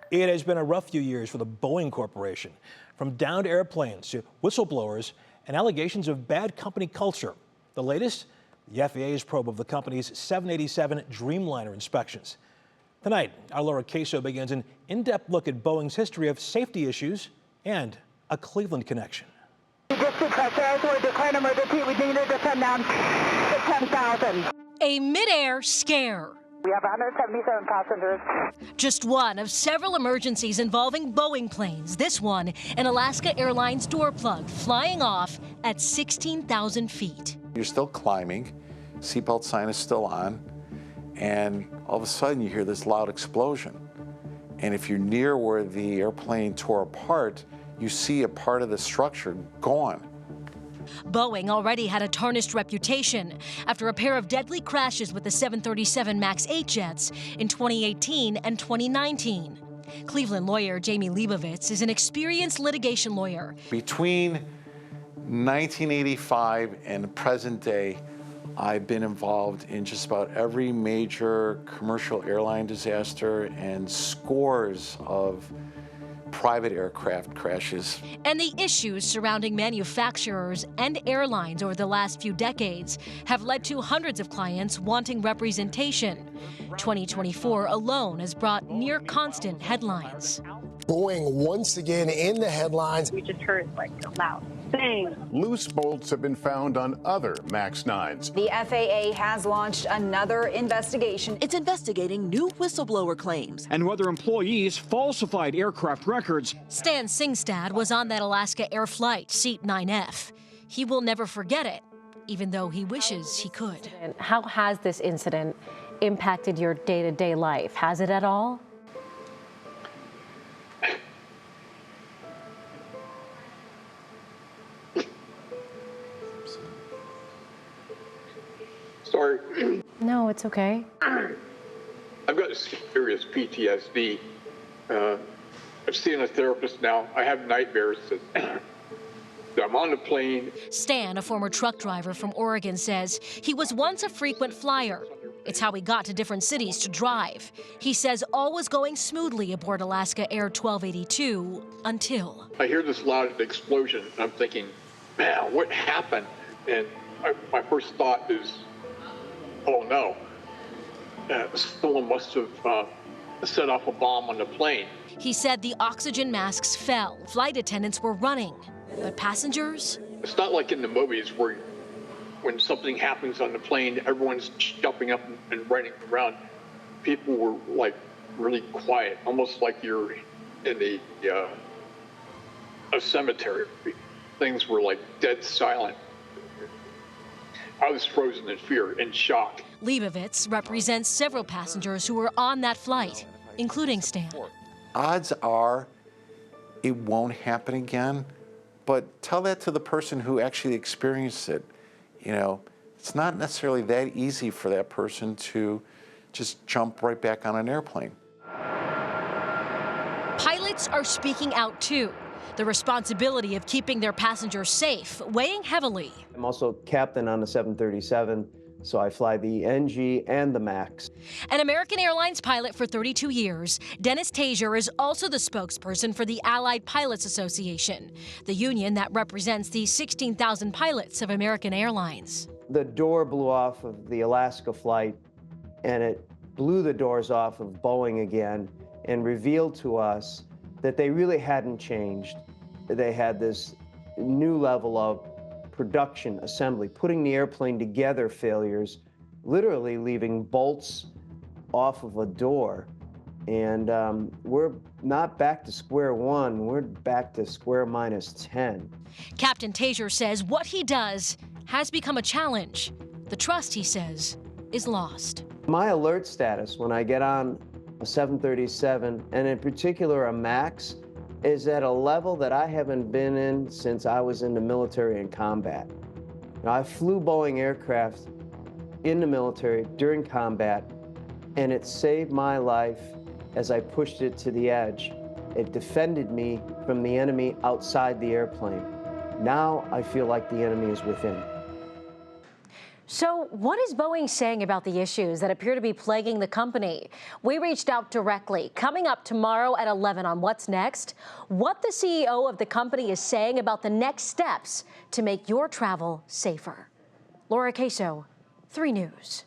It has been a rough few years for the Boeing Corporation, from downed airplanes to whistleblowers and allegations of bad company culture. The latest, the FAA's probe of the company's 787 Dreamliner inspections. Tonight, our Laura Caso begins an in-depth look at Boeing's history of safety issues and a Cleveland connection. District pressure, we're declaring emergency. We need to descend down to 10,000. A mid-air scare. We have 177 passengers. Just one of several emergencies involving Boeing planes. This one, an Alaska Airlines door plug flying off at 16,000 feet. You're still climbing, seatbelt sign is still on, and all of a sudden you hear this loud explosion. And if you're near where the airplane tore apart, you see a part of the structure gone. Boeing already had a tarnished reputation after a pair of deadly crashes with the 737 MAX 8 jets in 2018 and 2019. Cleveland lawyer Jamie Leibovitz is an experienced litigation lawyer. Between 1985 and present day, I've been involved in just about every major commercial airline disaster and scores of private aircraft crashes. And the issues surrounding manufacturers and airlines over the last few decades have led to hundreds of clients wanting representation. 2024 alone has brought near constant headlines. Boeing once again in the headlines. We just heard like a loud bang. Loose bolts have been found on other MAX 9s. The FAA has launched another investigation. It's investigating new whistleblower claims and whether employees falsified aircraft records. Stan Singstad was on that Alaska Air flight, seat 9F. He will never forget it, even though he wishes he could. How has this incident impacted your day-to-day life? Has it at all? Sorry. No, it's okay. I've got serious PTSD. I'm seeing a therapist now. I have nightmares that I'm on the plane. Stan, a former truck driver from Oregon, says he was once a frequent flyer. It's how he got to different cities to drive. He says all was going smoothly aboard Alaska Air 1282 until I hear this loud explosion, and I'm thinking, man, what happened? And my first thought is, oh no, someone must have set off a bomb on the plane. He said the oxygen masks fell. Flight attendants were running, but passengers? It's not like in the movies where when something happens on the plane, everyone's jumping up and running around. People were like really quiet, almost like you're in a cemetery. Things were like dead silent. I was frozen in fear and shock. Leibovitz represents several passengers who were on that flight, including Stan. Odds are it won't happen again, but tell that to the person who actually experienced it. You know, it's not necessarily that easy for that person to just jump right back on an airplane. Pilots are speaking out too. The responsibility of keeping their passengers safe weighing heavily. I'm also captain on the 737, so I fly the NG and the MAX. An American Airlines pilot for 32 years, Dennis Tazier is also the spokesperson for the Allied Pilots Association, the union that represents the 16,000 pilots of American Airlines. The door blew off of the Alaska flight, and it blew the doors off of Boeing again and revealed to us that they really hadn't changed. They had this new level of production, assembly, putting the airplane together failures, literally leaving bolts off of a door. And we're not back to square one, we're back to square -10. Captain Tazier says what he does has become a challenge. The trust, he says, is lost. My alert status when I get on a 737, and in particular a MAX, is at a level that I haven't been in since I was in the military in combat. Now, I flew Boeing aircraft in the military during combat, and it saved my life as I pushed it to the edge. It defended me from the enemy outside the airplane. Now I feel like the enemy is within. So what is Boeing saying about the issues that appear to be plaguing the company? We reached out directly. Coming up tomorrow at 11 on What's Next, what the CEO of the company is saying about the next steps to make your travel safer. Laura Caso, 3 News.